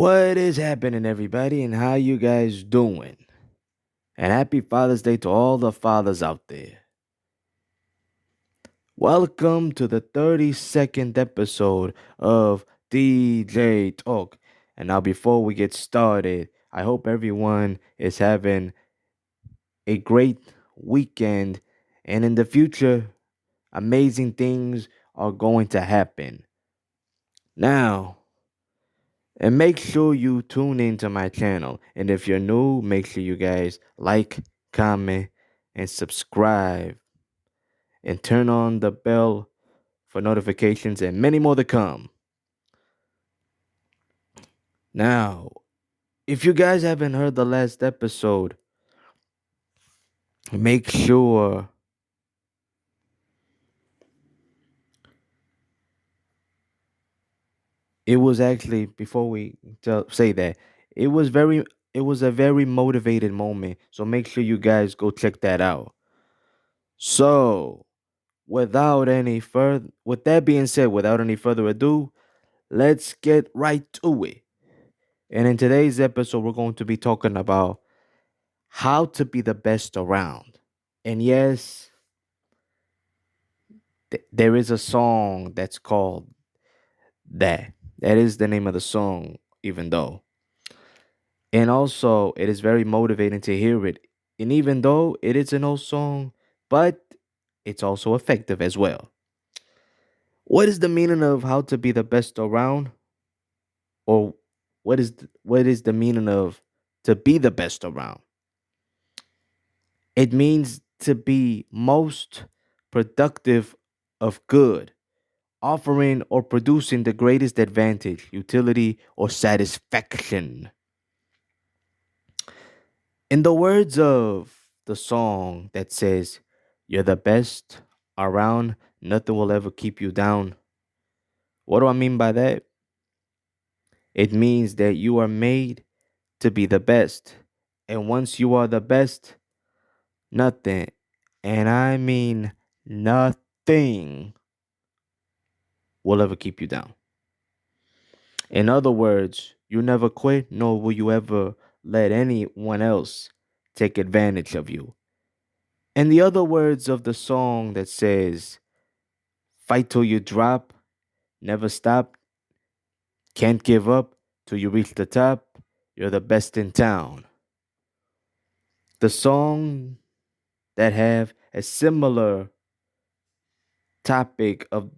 What is happening, everybody, and how you guys doing? And happy Father's Day to all the fathers out there. Welcome to the 32nd episode of DJ Talk. And now, before we get started, I hope everyone is having a great weekend. And in the future, amazing things are going to happen. Now, and make sure you tune into my channel. And if you're new, make sure you guys like, comment, and subscribe. And turn on the bell for notifications and many more to come. Now, if you guys haven't heard the last episode, make sure it was actually before we say that it was a very motivated moment. So make sure you guys go check that out. So, with that being said, without any further ado, let's get right to it. And in today's episode, we're going to be talking about how to be the best around. And yes, there is a song that's called that. That is the name of the song, even though. And also, it is very motivating to hear it. And even though it is an old song, but it's also effective as well. What is the meaning of how to be the best around? Or what is the meaning of to be the best around? It means to be most productive of good, offering or producing the greatest advantage, utility, or satisfaction. In the words of the song that says, "You're the best around, nothing will ever keep you down." What do I mean by that? It means that you are made to be the best. And once you are the best, nothing, and I mean nothing, will ever keep you down. In other words, you never quit, nor will you ever let anyone else take advantage of you. And the other words of the song that says, "Fight till you drop, never stop, can't give up till you reach the top, you're the best in town." The song that have a similar topic of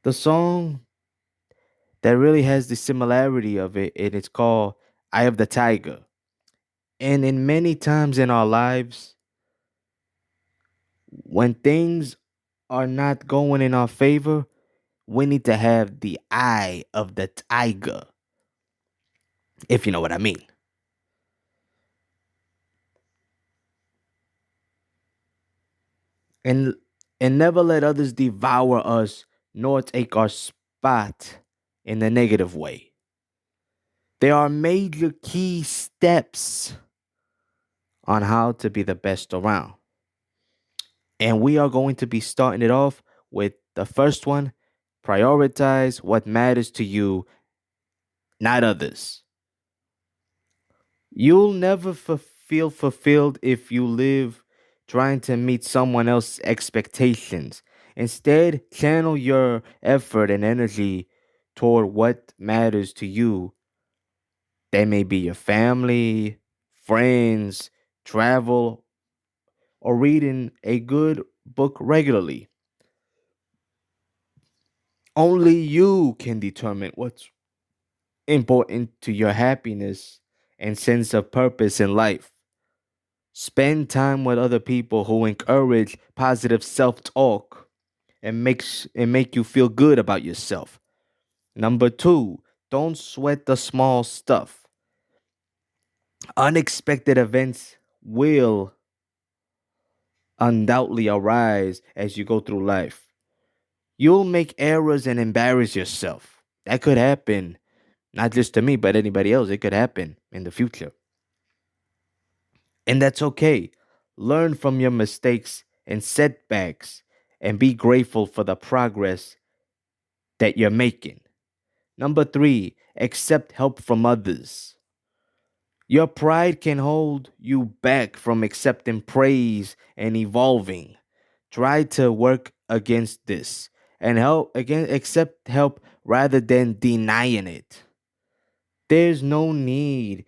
the song that really has the similarity of it, and it's called Eye of the Tiger. And in many times in our lives, when things are not going in our favor, we need to have the eye of the tiger, if you know what I mean. And never let others devour us nor take our spot in the negative way. There are major key steps on how to be the best around. And we are going to be starting it off with the first one: prioritize what matters to you, not others. You'll never feel fulfilled if you live trying to meet someone else's expectations. Instead, channel your effort and energy toward what matters to you. They may be your family, friends, travel, or reading a good book regularly. Only you can determine what's important to your happiness and sense of purpose in life. Spend time with other people who encourage positive self-talk and make you feel good about yourself. Number 2, don't sweat the small stuff. Unexpected events will undoubtedly arise as you go through life. You'll make errors and embarrass yourself. That could happen, not just to me, but anybody else. It could happen in the future. And that's okay. Learn from your mistakes and setbacks and be grateful for the progress that you're making. Number 3, accept help from others. Your pride can hold you back from accepting praise and evolving. Try to work against this and accept help rather than denying it. There's no need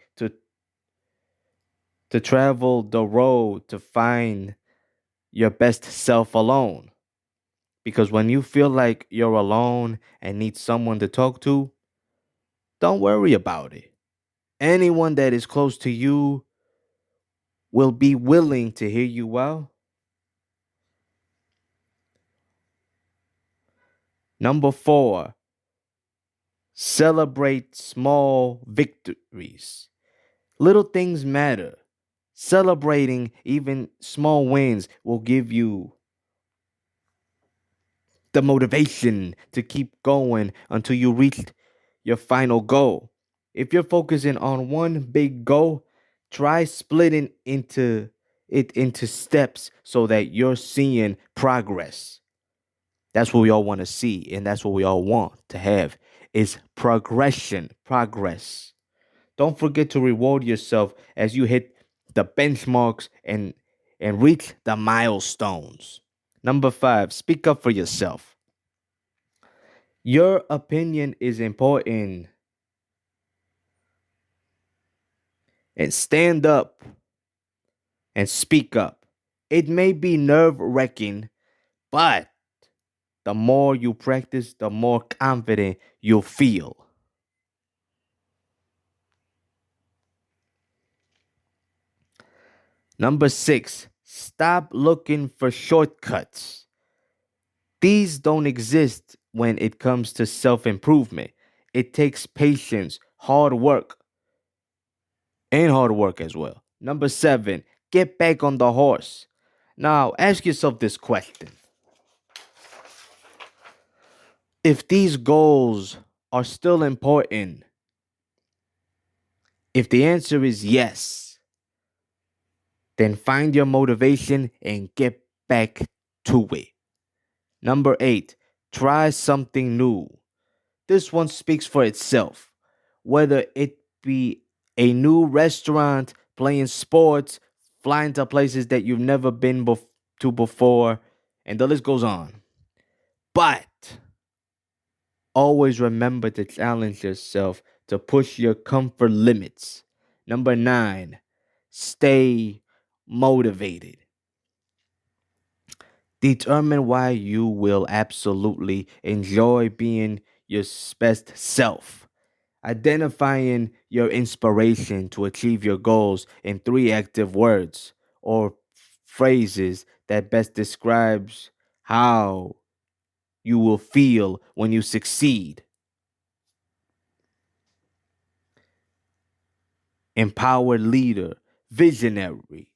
to travel the road to find your best self alone. Because when you feel like you're alone and need someone to talk to, don't worry about it. Anyone that is close to you will be willing to hear you well. Number four, celebrate small victories. Little things matter. Celebrating even small wins will give you the motivation to keep going until you reach your final goal. If you're focusing on one big goal, try splitting into steps so that you're seeing progress. That's what we all want to see, and that's what we all want to have is progress. Don't forget to reward yourself as you hit the benchmarks and reach the milestones. Number 5, speak up for yourself. Your opinion is important and stand up and speak up. It may be nerve-wracking, but the more you practice, the more confident you'll feel. Number 6, stop looking for shortcuts. These don't exist when it comes to self improvement. It takes patience, hard work as well. Number 7, get back on the horse. Now, ask yourself this question: if these goals are still important, if the answer is yes, then find your motivation and get back to it. Number 8, try something new. This one speaks for itself. Whether it be a new restaurant, playing sports, flying to places that you've never been to before, and the list goes on. But always remember to challenge yourself to push your comfort limits. Number 9, stay motivated. Determine why you will absolutely enjoy being your best self. Identifying your inspiration to achieve your goals in 3 active words or phrases that best describes how you will feel when you succeed. Empowered leader, visionary,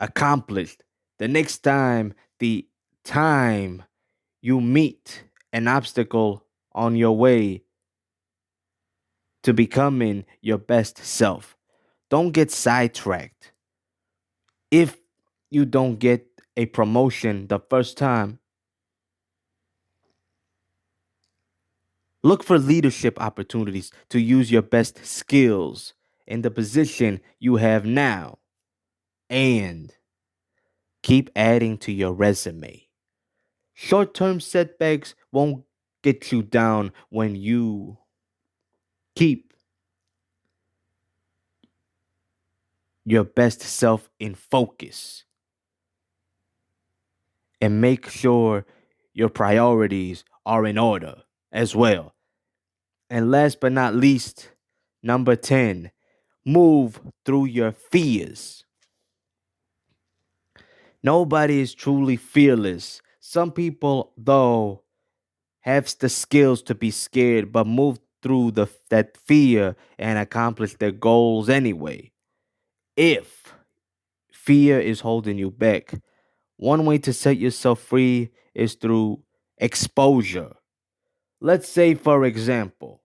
accomplished. The next time you meet an obstacle on your way to becoming your best self, don't get sidetracked. If you don't get a promotion the first time, look for leadership opportunities to use your best skills in the position you have now and keep adding to your resume. Short term setbacks won't get you down when you keep your best self in focus and make sure your priorities are in order as well. And last but not least, number 10, move through your fears. Nobody is truly fearless. Some people, though, have the skills to be scared, but move through that fear and accomplish their goals anyway. If fear is holding you back, one way to set yourself free is through exposure. Let's say, for example,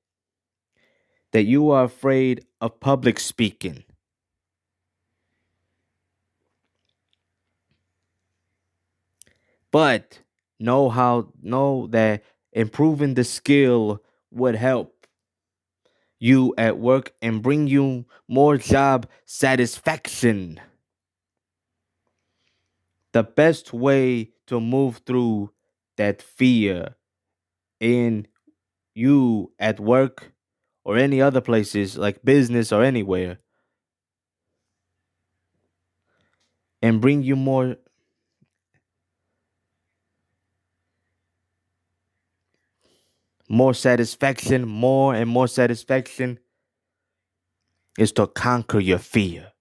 that you are afraid of public speaking. But know that improving the skill would help. you at work and bring you more job satisfaction. The best way to move through that fear in you at work or any other places like business or anywhere and bring you more satisfaction, more and more satisfaction is to conquer your fear.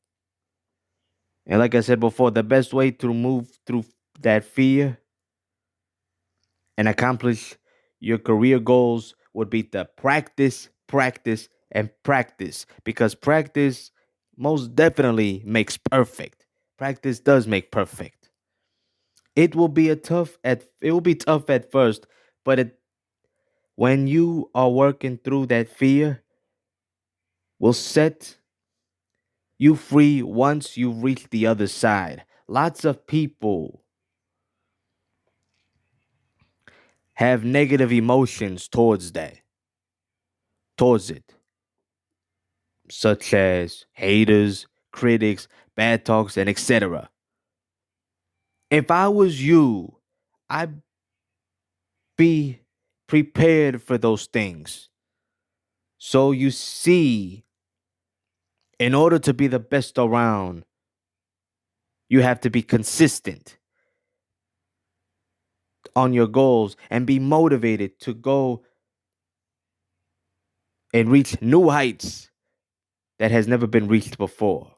And like I said before, the best way to move through that fear and accomplish your career goals would be to practice, practice, and practice. Because practice most definitely makes perfect. Practice does make perfect. It will be tough at first, but when you are working through that fear, will set you free once you reach the other side. Lots of people have negative emotions towards it, such as haters, critics, bad talks, and etc. If I was you, I'd be prepared for those things. So you see, in order to be the best around, you have to be consistent on your goals and be motivated to go and reach new heights that has never been reached before.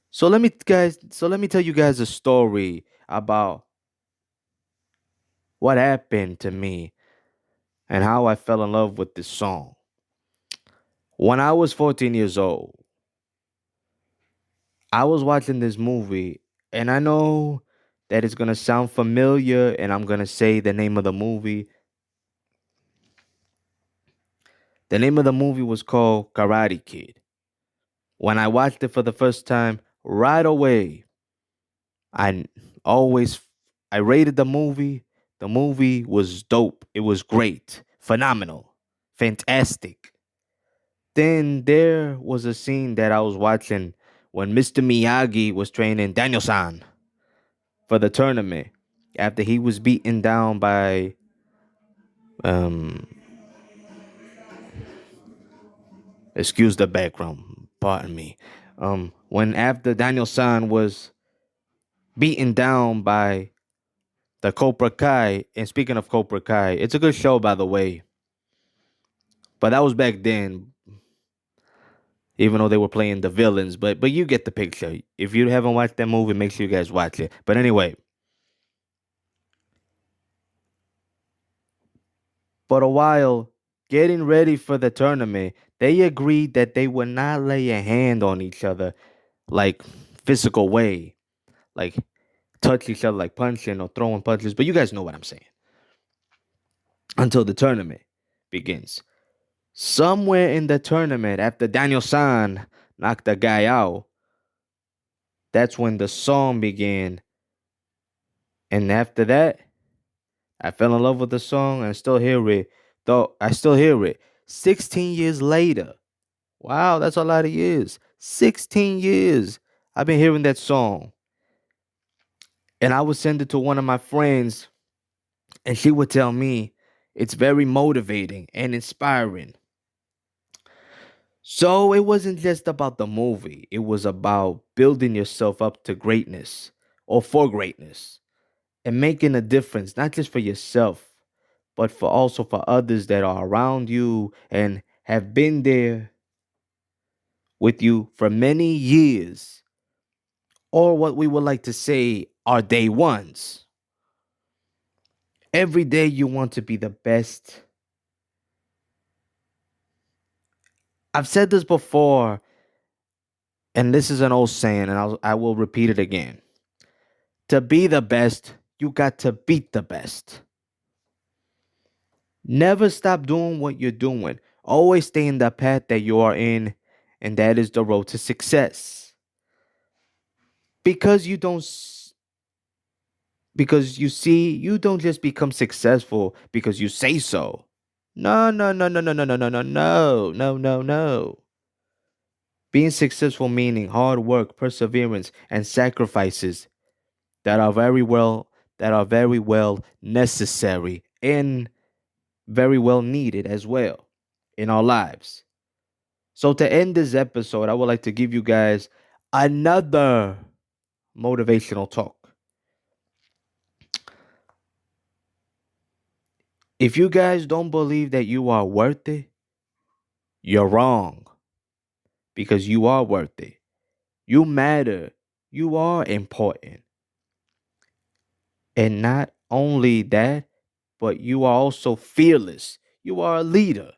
So let me tell you guys a story about what happened to me and how I fell in love with this song. When I was 14 years old, I was watching this movie, and I know that it's going to sound familiar, and I'm going to say the name of the movie. The name of the movie was called Karate Kid. When I watched it for the first time, right away, I always I rated the movie. The movie was dope. It was great, phenomenal, fantastic. Then there was a scene that I was watching when Mr. Miyagi was training Daniel-san for the tournament after he was beaten down by um excuse the background, pardon me. When after Daniel-san was beaten down by the Cobra Kai, and speaking of Cobra Kai, it's a good show by the way. But that was back then, even though they were playing the villains. But you get the picture. If you haven't watched that movie, make sure you guys watch it. But anyway, for a while, getting ready for the tournament, they agreed that they would not lay a hand on each other like physical way, like touch each other like punching or throwing punches. But you guys know what I'm saying. Until the tournament begins. Somewhere in the tournament, after Daniel San knocked the guy out, that's when the song began. And after that, I fell in love with the song and still hear it. Though I still hear it. 16 years later. Wow, that's a lot of years. 16 years. I've been hearing that song. And I would send it to one of my friends, and she would tell me it's very motivating and inspiring. So it wasn't just about the movie, it was about building yourself up to greatness or for greatness and making a difference, not just for yourself, but for also for others that are around you and have been there with you for many years, or what we would like to say are day ones. Every day you want to be the best. I've said this before, and this is an old saying, and I will repeat it again. To be the best, you got to beat the best. Never stop doing what you're doing. Always stay in the path that you are in, and that is the road to success. Because you don't because you see, you don't just become successful because you say so. No, no, no, no, no, no, no, no, no, no, no, no, no. Being successful meaning hard work, perseverance, and sacrifices that are very well necessary and very well needed as well in our lives. So to end this episode, I would like to give you guys another motivational talk. If you guys don't believe that you are worth it, you're wrong because you are worth it. You matter. You are important. And not only that, but you are also fearless. You are a leader.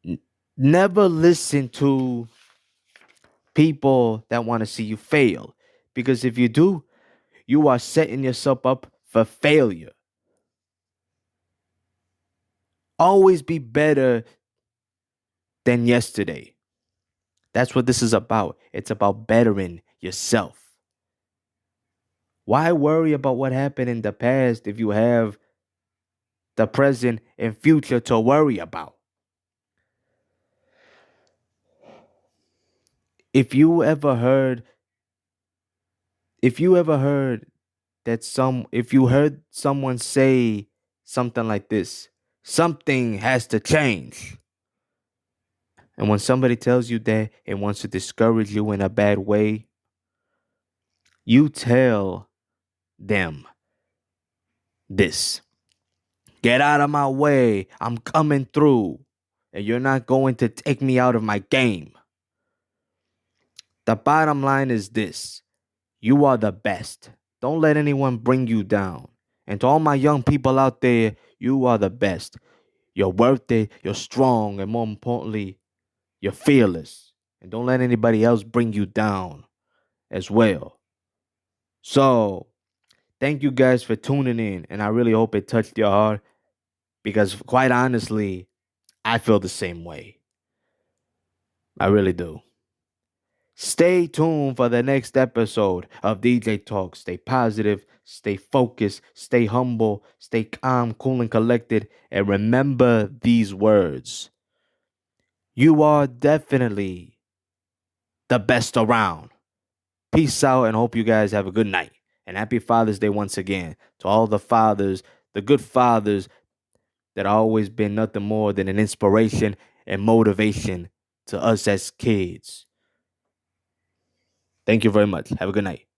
N- Never listen to people that want to see you fail. Because if you do, you are setting yourself up for failure. Always be better than yesterday. That's what this is about. It's about bettering yourself. Why worry about what happened in the past if you have the present and future to worry about? If you ever heard, if you ever heard if you heard someone say something like this, something has to change. And when somebody tells you that and wants to discourage you in a bad way, you tell them this: get out of my way. I'm coming through. And you're not going to take me out of my game. The bottom line is this: you are the best. Don't let anyone bring you down. And to all my young people out there, you are the best. You're worth it. You're strong. And more importantly, you're fearless. And don't let anybody else bring you down as well. So, thank you guys for tuning in. And I really hope it touched your heart because, quite honestly, I feel the same way. I really do. Stay tuned for the next episode of DJ Talk. Stay positive, stay focused, stay humble, stay calm, cool, and collected. And remember these words: you are definitely the best around. Peace out and hope you guys have a good night. And happy Father's Day once again to all the fathers, the good fathers that always been nothing more than an inspiration and motivation to us as kids. Thank you very much. Have a good night.